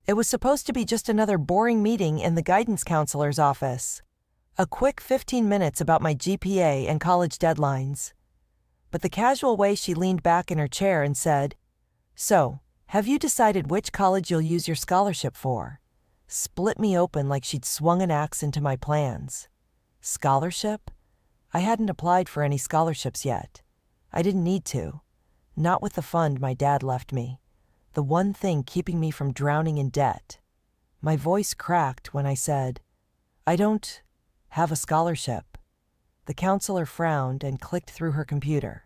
It was supposed to be just another boring meeting in the guidance counselor's office. A quick 15 minutes about my GPA and college deadlines. But the casual way she leaned back in her chair and said, "So, have you decided which college you'll use your scholarship for?" Split me open like she'd swung an axe into my plans. Scholarship? I hadn't applied for any scholarships yet. I didn't need to. Not with the fund my dad left me. The one thing keeping me from drowning in debt. My voice cracked when I said, "I don't have a scholarship." The counselor frowned and clicked through her computer.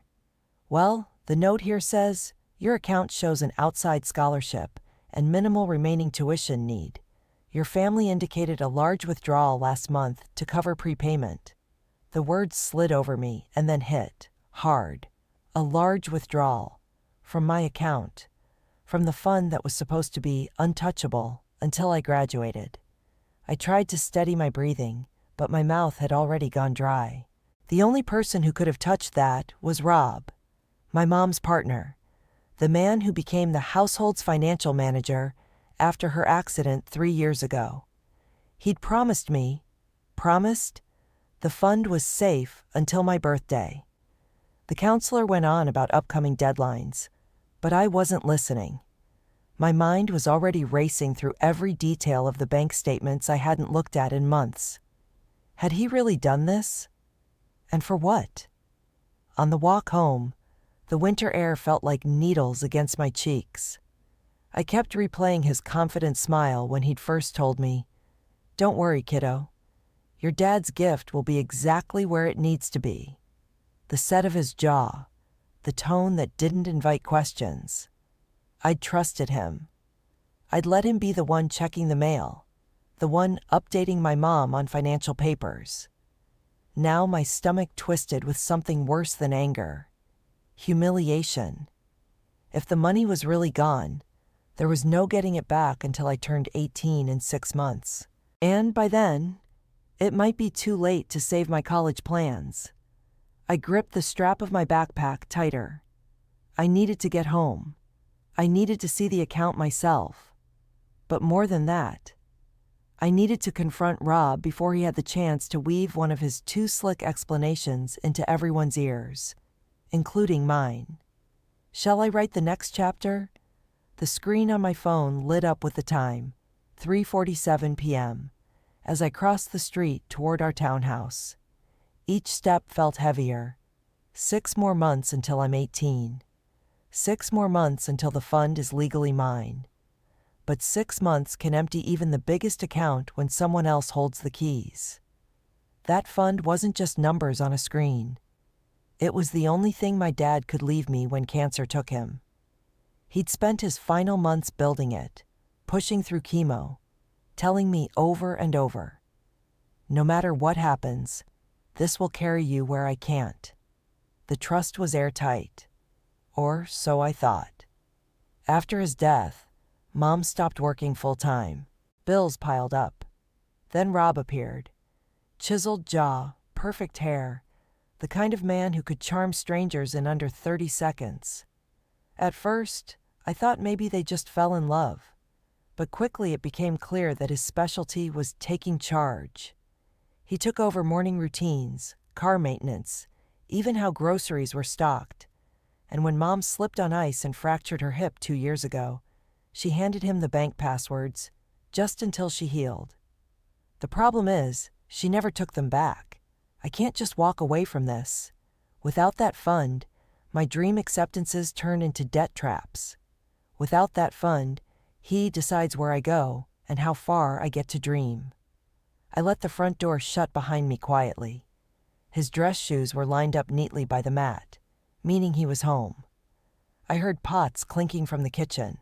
"Well, the note here says, your account shows an outside scholarship and minimal remaining tuition need. Your family indicated a large withdrawal last month to cover prepayment." The words slid over me and then hit, hard. A large withdrawal. From my account. From the fund that was supposed to be untouchable until I graduated. I tried to steady my breathing, but my mouth had already gone dry. The only person who could have touched that was Rob, my mom's partner, the man who became the household's financial manager after her accident 3 years ago. He'd promised the fund was safe until my birthday. The counselor went on about upcoming deadlines, but I wasn't listening. My mind was already racing through every detail of the bank statements I hadn't looked at in months. Had he really done this? And for what? On the walk home, the winter air felt like needles against my cheeks. I kept replaying his confident smile when he'd first told me, "Don't worry, kiddo. Your dad's gift will be exactly where it needs to be." The set of his jaw, the tone that didn't invite questions. I'd trusted him. I'd let him be the one checking the mail, the one updating my mom on financial papers. Now my stomach twisted with something worse than anger. Humiliation. If the money was really gone, there was no getting it back until I turned 18 in 6 months. And by then, it might be too late to save my college plans. I gripped the strap of my backpack tighter. I needed to get home. I needed to see the account myself. But more than that, I needed to confront Rob before he had the chance to weave one of his too slick explanations into everyone's ears, including mine. Shall I write the next chapter? The screen on my phone lit up with the time, 3:47 p.m., as I crossed the street toward our townhouse. Each step felt heavier. 6 more months until I'm 18. 6 more months until the fund is legally mine. But 6 months can empty even the biggest account when someone else holds the keys. That fund wasn't just numbers on a screen. It was the only thing my dad could leave me when cancer took him. He'd spent his final months building it, pushing through chemo, telling me over and over, "No matter what happens, this will carry you where I can't." The trust was airtight. Or so I thought. After his death, Mom stopped working full-time. Bills piled up. Then Rob appeared. Chiseled jaw, perfect hair, the kind of man who could charm strangers in under 30 seconds. At first, I thought maybe they just fell in love. But quickly it became clear that his specialty was taking charge. He took over morning routines, car maintenance, even how groceries were stocked. And when Mom slipped on ice and fractured her hip 2 years ago, she handed him the bank passwords, just until she healed. The problem is, she never took them back. I can't just walk away from this. Without that fund, my dream acceptances turn into debt traps. Without that fund, he decides where I go and how far I get to dream. I let the front door shut behind me quietly. His dress shoes were lined up neatly by the mat, meaning he was home. I heard pots clinking from the kitchen,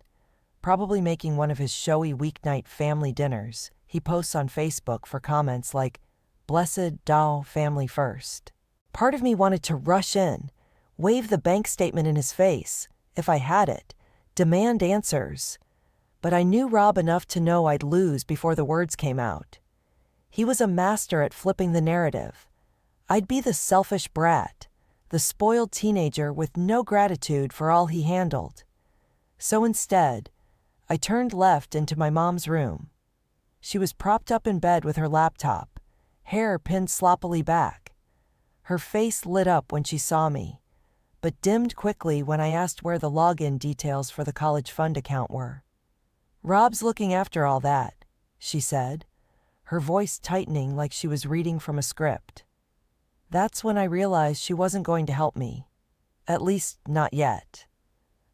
probably making one of his showy weeknight family dinners he posts on Facebook for comments like, "Blessed Tao family first." Part of me wanted to rush in, wave the bank statement in his face, if I had it, demand answers. But I knew Rob enough to know I'd lose before the words came out. He was a master at flipping the narrative. I'd be the selfish brat, the spoiled teenager with no gratitude for all he handled. So instead, I turned left into my mom's room. She was propped up in bed with her laptop, hair pinned sloppily back. Her face lit up when she saw me, but dimmed quickly when I asked where the login details for the college fund account were. "Rob's looking after all that," she said, her voice tightening like she was reading from a script. That's when I realized she wasn't going to help me. At least, not yet.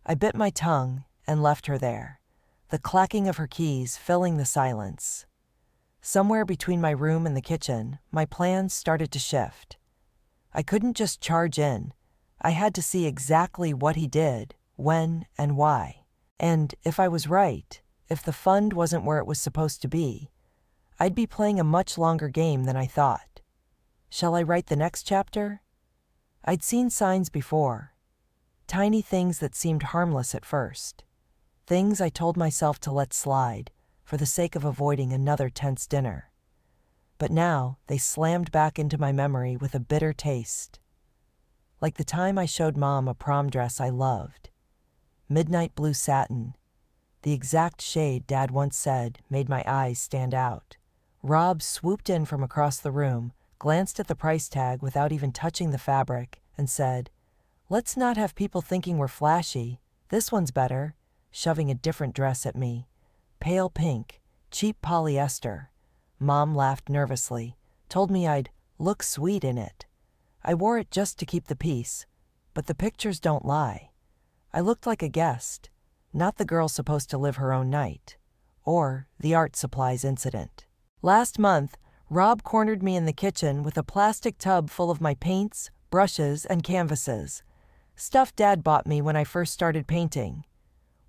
I bit my tongue and left her there, the clacking of her keys filling the silence. Somewhere between my room and the kitchen, my plans started to shift. I couldn't just charge in. I had to see exactly what he did, when, and why. And if I was right, if the fund wasn't where it was supposed to be, I'd be playing a much longer game than I thought. Shall I write the next chapter? I'd seen signs before. Tiny things that seemed harmless at first. Things I told myself to let slide, for the sake of avoiding another tense dinner. But now they slammed back into my memory with a bitter taste. Like the time I showed Mom a prom dress I loved. Midnight blue satin, the exact shade Dad once said made my eyes stand out. Rob swooped in from across the room, glanced at the price tag without even touching the fabric, and said, "Let's not have people thinking we're flashy. This one's better," shoving a different dress at me. Pale pink, cheap polyester. Mom laughed nervously, told me I'd look sweet in it. I wore it just to keep the peace, but the pictures don't lie. I looked like a guest, not the girl supposed to live her own night, or the art supplies incident. Last month, Rob cornered me in the kitchen with a plastic tub full of my paints, brushes, and canvases. Stuff Dad bought me when I first started painting.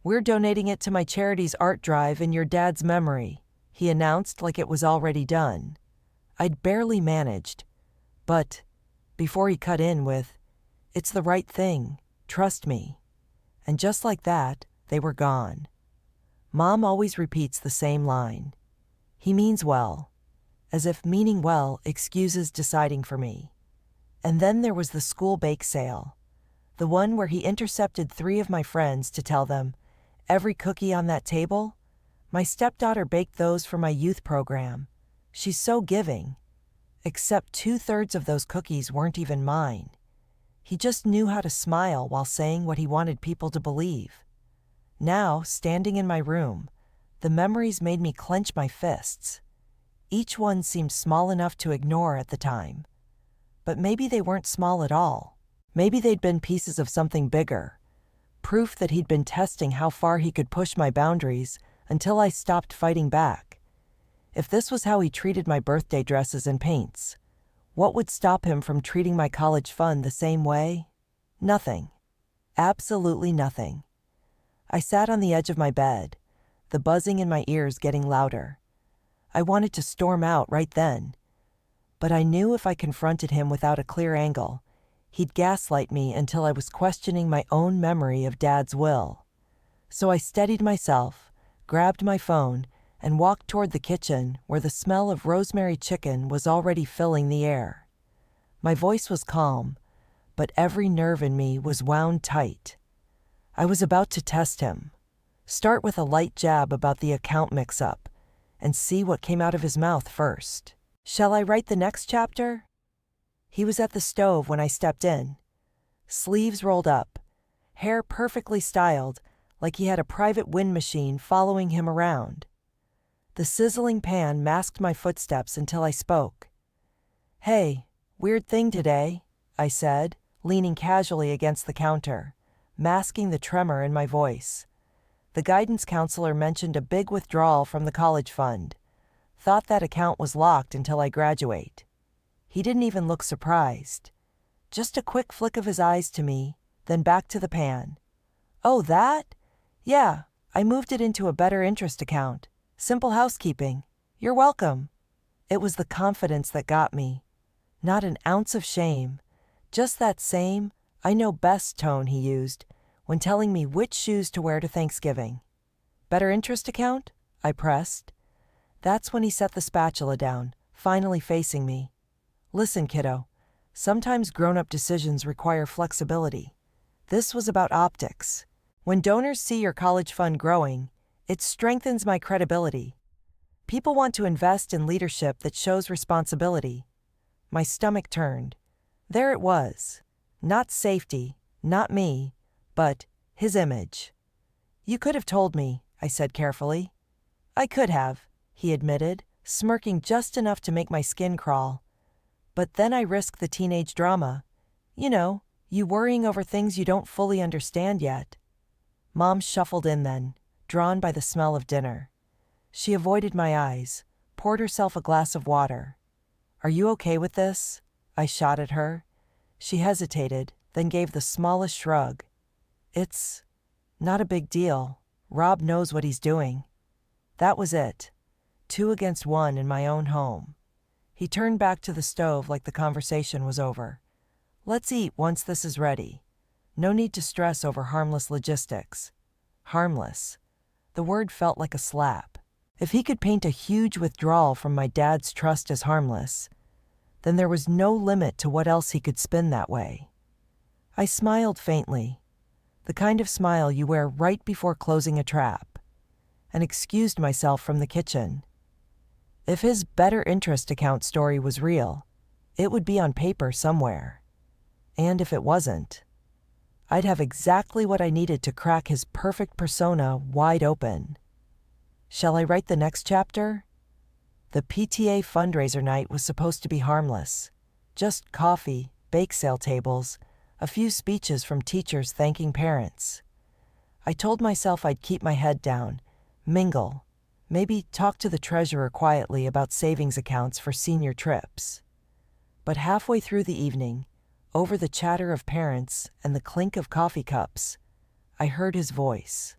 "We're donating it to my charity's art drive in your dad's memory," he announced like it was already done. I'd barely managed, but before he cut in with, "It's the right thing, trust me." And just like that, they were gone. Mom always repeats the same line. He means well, as if meaning well excuses deciding for me. And then there was the school bake sale, the one where he intercepted 3 of my friends to tell them, "Every cookie on that table? My stepdaughter baked those for my youth program. She's so giving." Except 2/3 of those cookies weren't even mine. He just knew how to smile while saying what he wanted people to believe. Now, standing in my room, the memories made me clench my fists. Each one seemed small enough to ignore at the time. But maybe they weren't small at all. Maybe they'd been pieces of something bigger. Proof that he'd been testing how far he could push my boundaries until I stopped fighting back. If this was how he treated my birthday dresses and paints, what would stop him from treating my college fund the same way? Nothing. Absolutely nothing. I sat on the edge of my bed, the buzzing in my ears getting louder. I wanted to storm out right then, but I knew if I confronted him without a clear angle, he'd gaslight me until I was questioning my own memory of Dad's will. So I steadied myself, grabbed my phone, and walked toward the kitchen where the smell of rosemary chicken was already filling the air. My voice was calm, but every nerve in me was wound tight. I was about to test him, start with a light jab about the account mix-up, and see what came out of his mouth first. "Shall I write the next chapter?" He was at the stove when I stepped in. Sleeves rolled up, hair perfectly styled, like he had a private wind machine following him around. The sizzling pan masked my footsteps until I spoke. "Hey, weird thing today," I said, leaning casually against the counter, masking the tremor in my voice. The guidance counselor mentioned a big withdrawal from the college fund. Thought that account was locked until I graduate. He didn't even look surprised. Just a quick flick of his eyes to me, then back to the pan. "Oh, that? Yeah, I moved it into a better interest account. Simple housekeeping. You're welcome." It was the confidence that got me. Not an ounce of shame. Just that same, I know best tone he used when telling me which shoes to wear to Thanksgiving. "Better interest account?" I pressed. That's when he set the spatula down, finally facing me. "Listen, kiddo, sometimes grown-up decisions require flexibility. This was about optics. When donors see your college fund growing, It strengthens my credibility. People want to invest in leadership that shows responsibility. My stomach turned. There it was. Not safety, not me, but his image. You could have told me, I said carefully. I could have, he admitted, smirking just enough to make my skin crawl. But then I risked the teenage drama. You know, you worrying over things you don't fully understand yet. Mom shuffled in then, drawn by the smell of dinner. She avoided my eyes, poured herself a glass of water. Are you okay with this? I shot at her. She hesitated, then gave the smallest shrug. It's not a big deal. Rob knows what he's doing. That was it. 2 against 1 in my own home. He turned back to the stove like the conversation was over. Let's eat once this is ready. No need to stress over harmless logistics. Harmless. The word felt like a slap. If he could paint a huge withdrawal from my dad's trust as harmless, then there was no limit to what else he could spin that way. I smiled faintly, the kind of smile you wear right before closing a trap, and excused myself from the kitchen. If his better interest account story was real, it would be on paper somewhere. And if it wasn't, I'd have exactly what I needed to crack his perfect persona wide open. Shall I write the next chapter? The PTA fundraiser night was supposed to be harmless. Just coffee, bake sale tables, a few speeches from teachers thanking parents. I told myself I'd keep my head down, mingle, maybe talk to the treasurer quietly about savings accounts for senior trips. But halfway through the evening, over the chatter of parents and the clink of coffee cups, I heard his voice.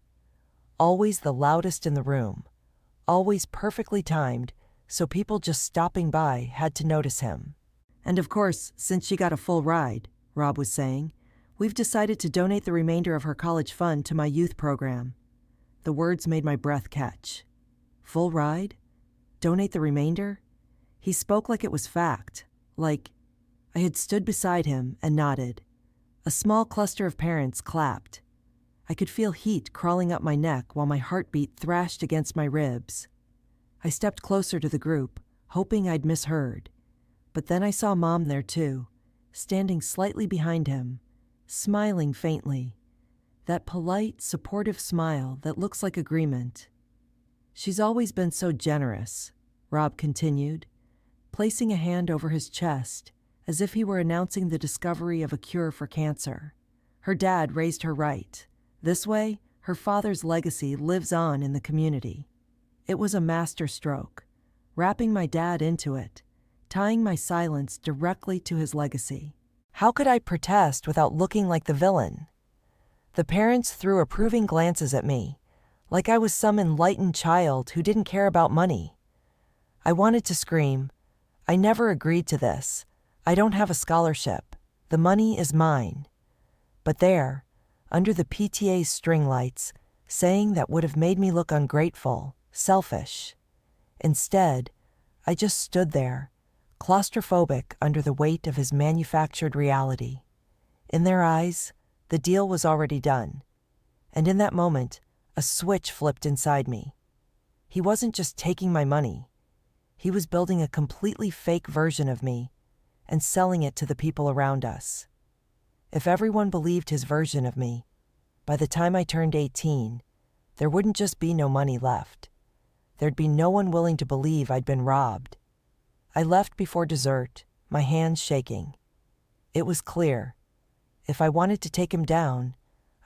Always the loudest in the room, always perfectly timed, so people just stopping by had to notice him. And of course, since she got a full ride, Rob was saying, we've decided to donate the remainder of her college fund to my youth program. The words made my breath catch. Full ride? Donate the remainder? He spoke like it was fact, like I had stood beside him and nodded. A small cluster of parents clapped. I could feel heat crawling up my neck while my heartbeat thrashed against my ribs. I stepped closer to the group, hoping I'd misheard. But then I saw Mom there too, standing slightly behind him, smiling faintly. That polite, supportive smile that looks like agreement. She's always been so generous, Rob continued, placing a hand over his chest as if he were announcing the discovery of a cure for cancer. Her dad raised her right. This way, her father's legacy lives on in the community. It was a masterstroke, wrapping my dad into it, tying my silence directly to his legacy. How could I protest without looking like the villain? The parents threw approving glances at me, like I was some enlightened child who didn't care about money. I wanted to scream, I never agreed to this. I don't have a scholarship. The money is mine. But there, under the PTA's string lights, saying that would have made me look ungrateful, selfish. Instead, I just stood there, claustrophobic under the weight of his manufactured reality. In their eyes, the deal was already done. And in that moment, a switch flipped inside me. He wasn't just taking my money. He was building a completely fake version of me and selling it to the people around us. If everyone believed his version of me, by the time I turned 18, there wouldn't just be no money left. There'd be no one willing to believe I'd been robbed. I left before dessert, my hands shaking. It was clear. If I wanted to take him down,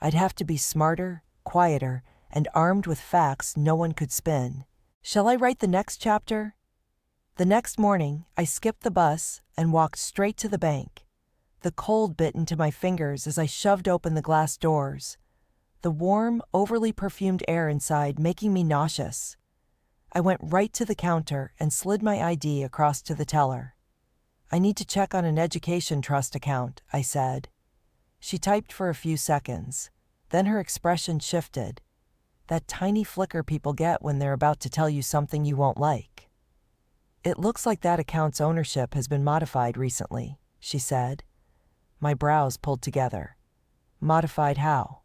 I'd have to be smarter, quieter, and armed with facts no one could spin. Shall I write the next chapter? The next morning, I skipped the bus and walked straight to the bank. The cold bit into my fingers as I shoved open the glass doors, the warm, overly perfumed air inside making me nauseous. I went right to the counter and slid my ID across to the teller. I need to check on an education trust account, I said. She typed for a few seconds. Then her expression shifted. That tiny flicker people get when they're about to tell you something you won't like. It looks like that account's ownership has been modified recently, she said. My brows pulled together. Modified how?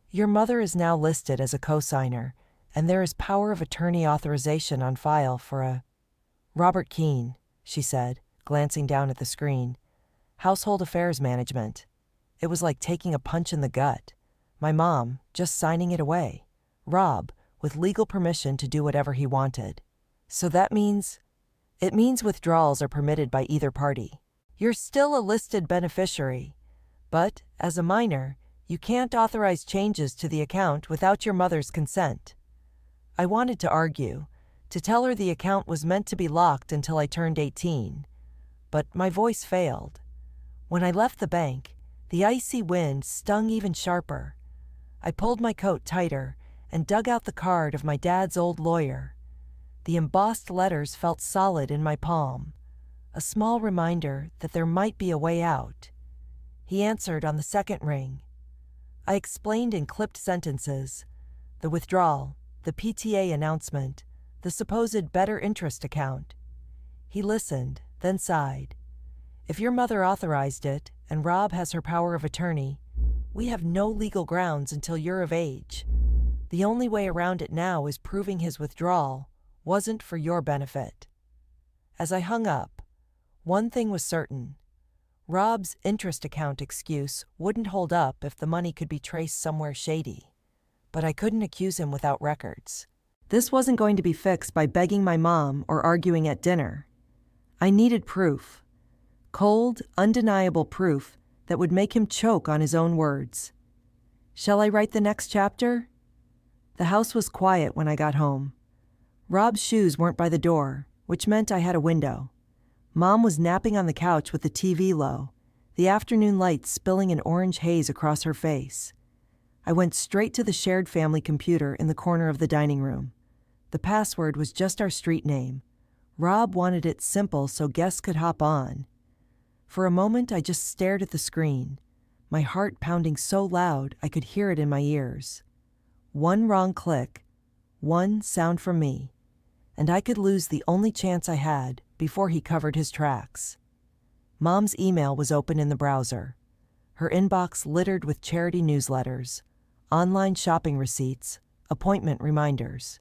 Your mother is now listed as a cosigner, and there is power of attorney authorization on file for a Robert Keene, she said, glancing down at the screen. Household affairs management. It was like taking a punch in the gut. My mom, just signing it away. Rob, with legal permission to do whatever he wanted. So that means... It means withdrawals are permitted by either party. You're still a listed beneficiary, but, as a minor, you can't authorize changes to the account without your mother's consent. I wanted to argue, to tell her the account was meant to be locked until I turned 18, but my voice failed. When I left the bank, the icy wind stung even sharper. I pulled my coat tighter and dug out the card of my dad's old lawyer. The embossed letters felt solid in my palm, a small reminder that there might be a way out. He answered on the second ring. I explained in clipped sentences, the withdrawal, the PTA announcement, the supposed better interest account. He listened, then sighed. If your mother authorized it, and Rob has her power of attorney, we have no legal grounds until you're of age. The only way around it now is proving his withdrawal wasn't for your benefit. As I hung up, one thing was certain. Rob's interest account excuse wouldn't hold up if the money could be traced somewhere shady. But I couldn't accuse him without records. This wasn't going to be fixed by begging my mom or arguing at dinner. I needed proof. Cold, undeniable proof that would make him choke on his own words. Shall I write the next chapter? The house was quiet when I got home. Rob's shoes weren't by the door, which meant I had a window. Mom was napping on the couch with the TV low, the afternoon light spilling an orange haze across her face. I went straight to the shared family computer in the corner of the dining room. The password was just our street name. Rob wanted it simple so guests could hop on. For a moment, I just stared at the screen, my heart pounding so loud I could hear it in my ears. One wrong click, one sound from me, and I could lose the only chance I had before he covered his tracks. Mom's email was open in the browser, her inbox littered with charity newsletters, online shopping receipts, appointment reminders.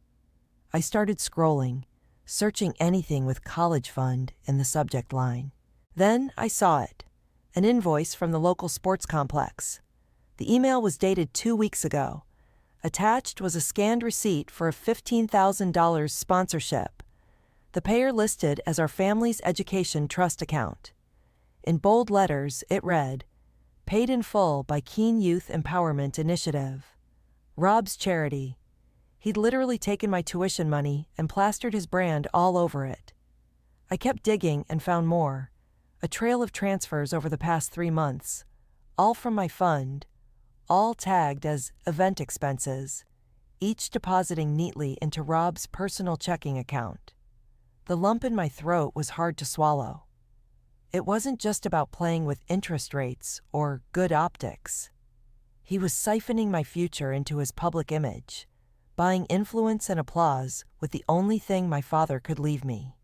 I started scrolling, searching anything with college fund in the subject line. Then I saw it, an invoice from the local sports complex. The email was dated 2 weeks ago. Attached was a scanned receipt for a $15,000 sponsorship. The payer listed as our family's education trust account. In bold letters, it read, "Paid in full by Keene Youth Empowerment Initiative." Rob's charity. He'd literally taken my tuition money and plastered his brand all over it. I kept digging and found more. A trail of transfers over the past 3 months, all from my fund, all tagged as event expenses, each depositing neatly into Rob's personal checking account. The lump in my throat was hard to swallow. It wasn't just about playing with interest rates or good optics. He was siphoning my future into his public image, buying influence and applause with the only thing my father could leave me.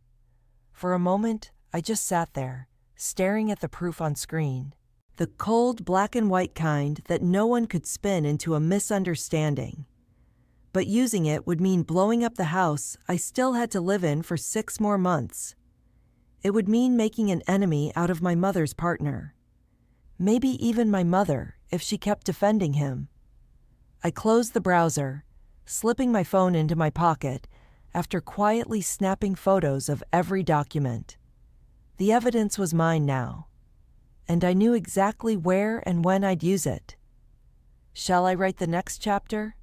For a moment, I just sat there, staring at the proof on screen, the cold black and white kind that no one could spin into a misunderstanding. But using it would mean blowing up the house I still had to live in for 6 more months. It would mean making an enemy out of my mother's partner. Maybe even my mother, if she kept defending him. I closed the browser, slipping my phone into my pocket after quietly snapping photos of every document. The evidence was mine now, and I knew exactly where and when I'd use it. Shall I write the next chapter?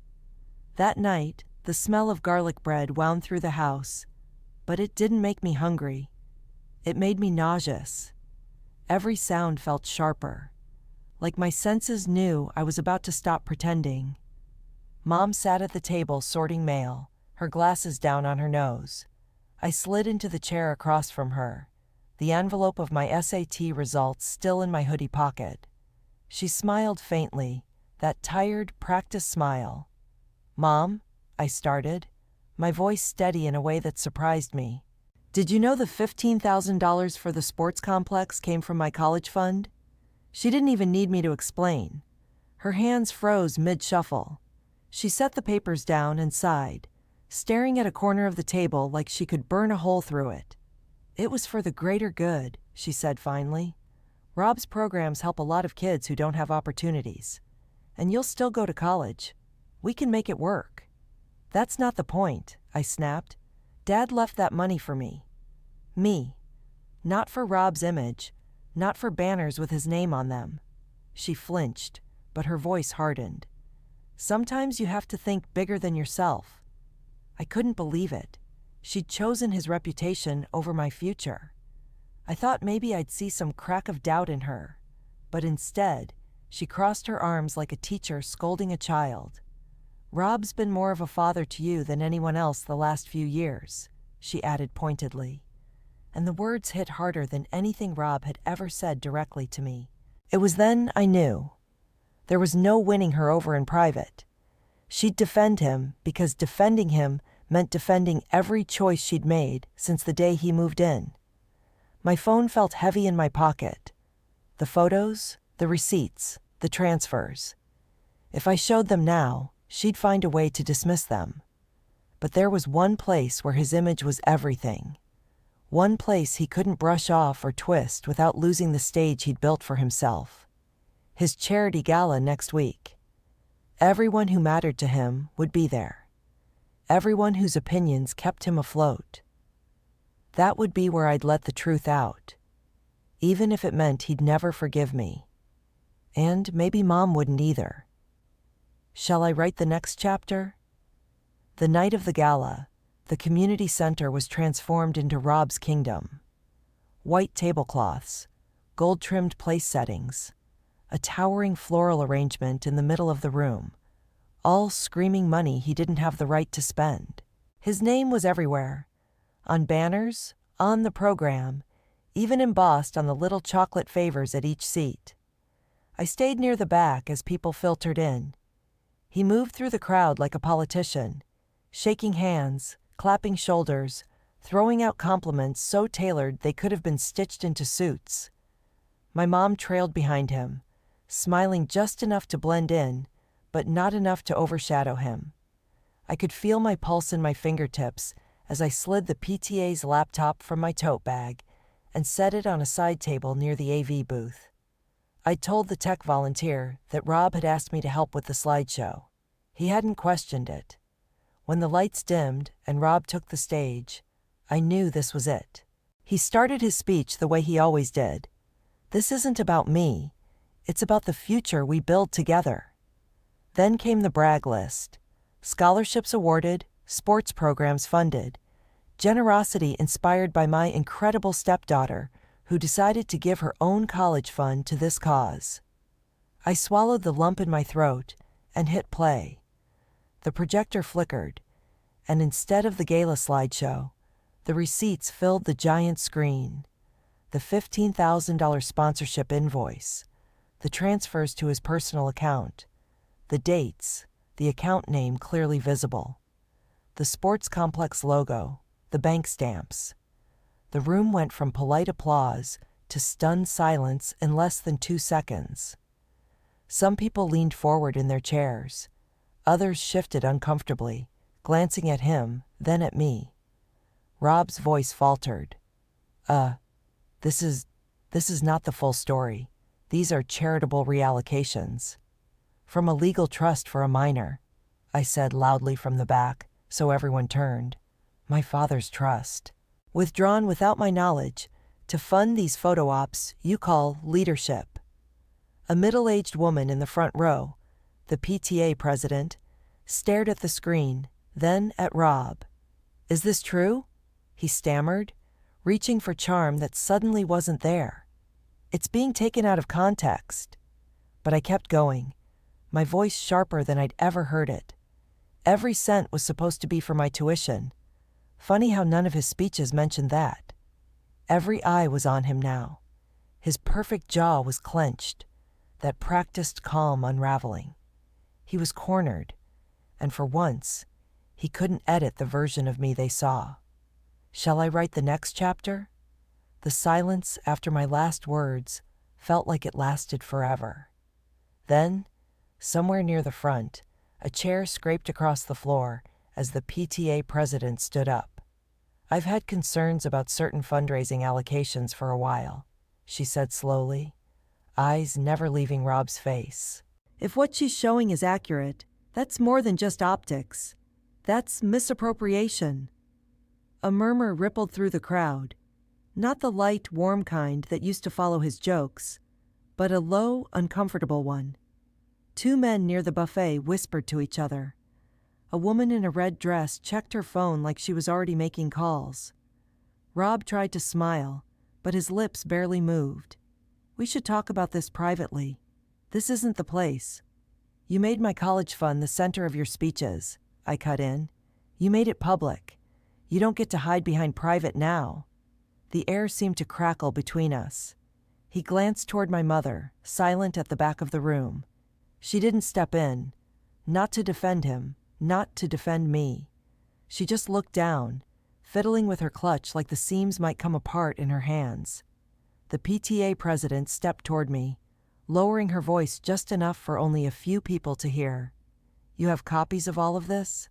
That night, the smell of garlic bread wound through the house, but it didn't make me hungry. It made me nauseous. Every sound felt sharper, like my senses knew I was about to stop pretending. Mom sat at the table sorting mail, her glasses down on her nose. I slid into the chair across from her, the envelope of my SAT results still in my hoodie pocket. She smiled faintly, that tired, practiced smile. "Mom," I started, my voice steady in a way that surprised me. "Did you know the $15,000 for the sports complex came from my college fund?" She didn't even need me to explain. Her hands froze mid-shuffle. She set the papers down and sighed, staring at a corner of the table like she could burn a hole through it. "It was for the greater good," she said finally. "Rob's programs help a lot of kids who don't have opportunities. And you'll still go to college. We can make it work." "That's not the point," I snapped. "Dad left that money for me. Me. Not for Rob's image, not for banners with his name on them." She flinched, but her voice hardened. "Sometimes you have to think bigger than yourself." I couldn't believe it. She'd chosen his reputation over my future. I thought maybe I'd see some crack of doubt in her, but instead, she crossed her arms like a teacher scolding a child. "Rob's been more of a father to you than anyone else the last few years," she added pointedly. And the words hit harder than anything Rob had ever said directly to me. It was then I knew. There was no winning her over in private. She'd defend him because defending him meant defending every choice she'd made since the day he moved in. My phone felt heavy in my pocket. The photos, the receipts, the transfers. If I showed them now, she'd find a way to dismiss them. But there was one place where his image was everything. One place he couldn't brush off or twist without losing the stage he'd built for himself. His charity gala next week. Everyone who mattered to him would be there. Everyone whose opinions kept him afloat. That would be where I'd let the truth out, even if it meant he'd never forgive me. And maybe Mom wouldn't either. Shall I write the next chapter? The night of the gala, the community center was transformed into Rob's kingdom. White tablecloths, gold-trimmed place settings, a towering floral arrangement in the middle of the room, all screaming money he didn't have the right to spend. His name was everywhere, on banners, on the program, even embossed on the little chocolate favors at each seat. I stayed near the back as people filtered in. He moved through the crowd like a politician, shaking hands, clapping shoulders, throwing out compliments so tailored they could have been stitched into suits. My mom trailed behind him, smiling just enough to blend in, but not enough to overshadow him. I could feel my pulse in my fingertips as I slid the PTA's laptop from my tote bag and set it on a side table near the AV booth. I'd told the tech volunteer that Rob had asked me to help with the slideshow. He hadn't questioned it. When the lights dimmed and Rob took the stage, I knew this was it. He started his speech the way he always did. "This isn't about me. It's about the future we build together." Then came the brag list. Scholarships awarded, sports programs funded, generosity inspired by my incredible stepdaughter, who decided to give her own college fund to this cause. I swallowed the lump in my throat and hit play. The projector flickered, and instead of the gala slideshow, the receipts filled the giant screen. The $15,000 sponsorship invoice, the transfers to his personal account, the dates, the account name clearly visible, the sports complex logo, the bank stamps. The room went from polite applause to stunned silence in less than 2 seconds. Some people leaned forward in their chairs. Others shifted uncomfortably, glancing at him, then at me. Rob's voice faltered. This is not the full story. These are charitable reallocations. From a legal trust for a minor," I said loudly from the back, so everyone turned. "My father's trust. Withdrawn without my knowledge, to fund these photo ops you call leadership." A middle-aged woman in the front row, the PTA president, stared at the screen, then at Rob. "Is this true?" he stammered, reaching for charm that suddenly wasn't there. "It's being taken out of context." But I kept going, my voice sharper than I'd ever heard it. Every cent was supposed to be for my tuition. Funny how none of his speeches mentioned that. Every eye was on him now. His perfect jaw was clenched, that practiced calm unraveling. He was cornered, and for once, he couldn't edit the version of me they saw. Shall I write the next chapter? The silence after my last words felt like it lasted forever. Then, somewhere near the front, a chair scraped across the floor as the PTA president stood up. "I've had concerns about certain fundraising allocations for a while," she said slowly, eyes never leaving Rob's face. "If what she's showing is accurate, that's more than just optics. That's misappropriation." A murmur rippled through the crowd, not the light, warm kind that used to follow his jokes, but a low, uncomfortable one. Two men near the buffet whispered to each other. A woman in a red dress checked her phone like she was already making calls. Rob tried to smile, but his lips barely moved. "We should talk about this privately. This isn't the place." "You made my college fund the center of your speeches," I cut in. "You made it public. You don't get to hide behind private now." The air seemed to crackle between us. He glanced toward my mother, silent at the back of the room. She didn't step in, not to defend him, not to defend me. She just looked down, fiddling with her clutch like the seams might come apart in her hands. The PTA president stepped toward me, lowering her voice just enough for only a few people to hear. "You have copies of all of this?"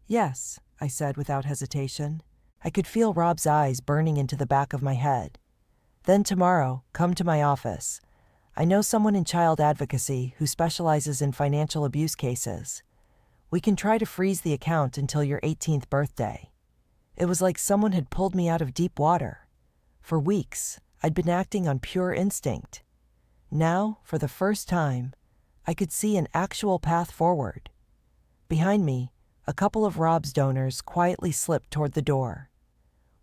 "Yes," I said without hesitation. I could feel Rob's eyes burning into the back of my head. "Then tomorrow, come to my office. I know someone in child advocacy who specializes in financial abuse cases. We can try to freeze the account until your 18th birthday." It was like someone had pulled me out of deep water. For weeks, I'd been acting on pure instinct. Now, for the first time, I could see an actual path forward. Behind me, a couple of Rob's donors quietly slipped toward the door.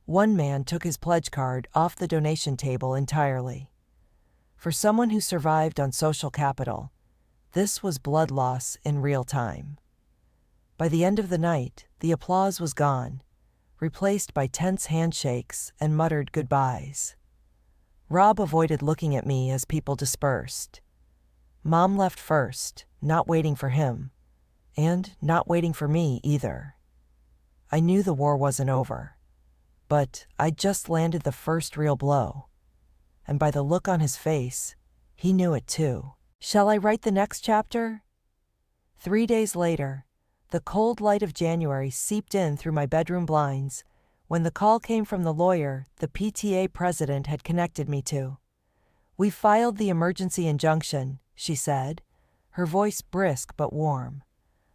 One man took his pledge card off the donation table entirely. For someone who survived on social capital, this was blood loss in real time. By the end of the night, the applause was gone, replaced by tense handshakes and muttered goodbyes. Rob avoided looking at me as people dispersed. Mom left first, not waiting for him, and not waiting for me either. I knew the war wasn't over, but I'd just landed the first real blow. And by the look on his face, he knew it too. Shall I write the next chapter? 3 days later, the cold light of January seeped in through my bedroom blinds when the call came from the lawyer the PTA president had connected me to. "We filed the emergency injunction," she said, her voice brisk but warm.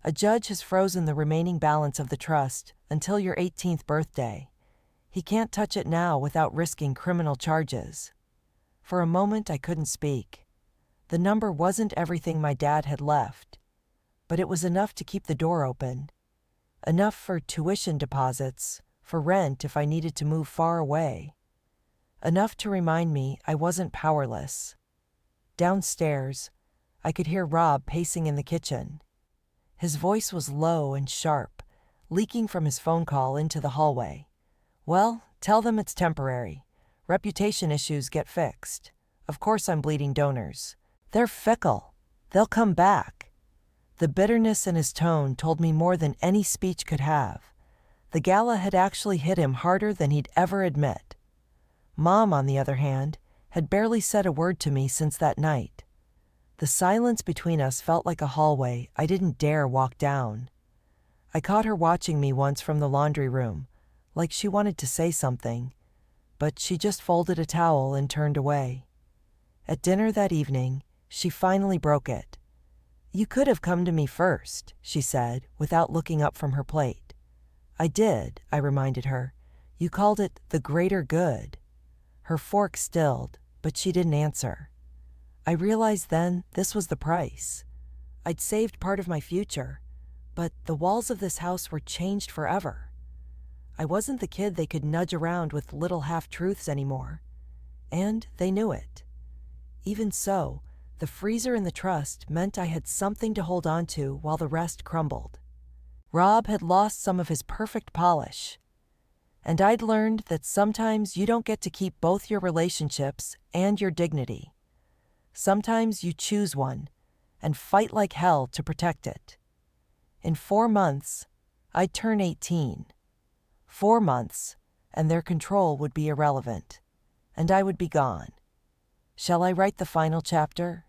"A judge has frozen the remaining balance of the trust until your 18th birthday. He can't touch it now without risking criminal charges." For a moment I couldn't speak. The number wasn't everything my dad had left, but it was enough to keep the door open. Enough for tuition deposits, for rent if I needed to move far away. Enough to remind me I wasn't powerless. Downstairs, I could hear Rob pacing in the kitchen. His voice was low and sharp, leaking from his phone call into the hallway. "Well, tell them it's temporary. Reputation issues get fixed. Of course I'm bleeding donors. They're fickle. They'll come back." The bitterness in his tone told me more than any speech could have. The gala had actually hit him harder than he'd ever admit. Mom, on the other hand, had barely said a word to me since that night. The silence between us felt like a hallway I didn't dare walk down. I caught her watching me once from the laundry room, like she wanted to say something, but she just folded a towel and turned away. At dinner that evening, she finally broke it. "You could have come to me first," she said, without looking up from her plate. "I did," I reminded her. "You called it the greater good." Her fork stilled, but she didn't answer. I realized then this was the price. I'd saved part of my future, but the walls of this house were changed forever. I wasn't the kid they could nudge around with little half-truths anymore, and they knew it. Even so, the freezer in the trust meant I had something to hold on to while the rest crumbled. Rob had lost some of his perfect polish, and I'd learned that sometimes you don't get to keep both your relationships and your dignity. Sometimes you choose one and fight like hell to protect it. In 4 months, I'd turn 18. 4 months, and their control would be irrelevant, and I would be gone. Shall I write the final chapter?